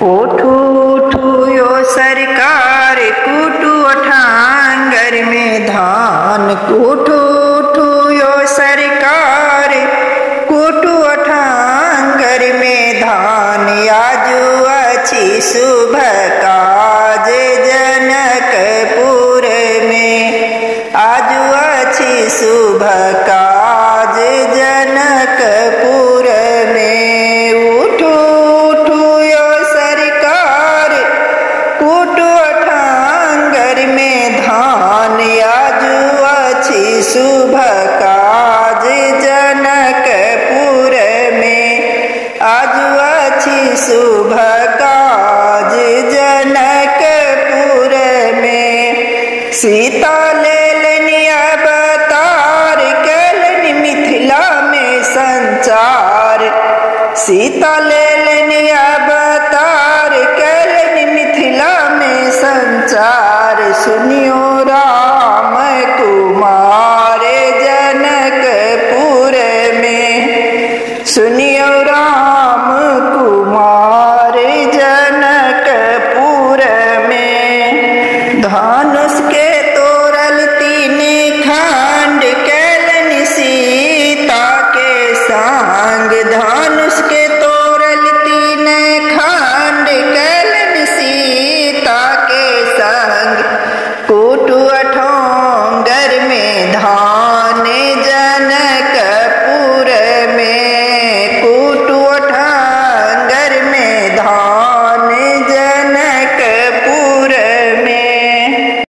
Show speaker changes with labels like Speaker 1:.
Speaker 1: उठू उठू यो सरकार कूटू अठांगर में धान। उठू उठू यो सरकार कूटू अठांगर में धान। आजू अच्छी सुबह काज जनकपुर में। आजू अच्छी सुबह काज जनकपुर में। उठू उठू यो सरकार कूटू अठांगर में धान। आजू अच्छी सुबह काज जनकपुर में। आजू अच्छी सुबह काज जनकपुर में। सीता लेलनि अवतार कैलनि मिथिला में संचार। सीता लेलनि अवतार कैलनि मिथिला में संचार। सुनियो राम कुमार जनकपुर में। सुनियो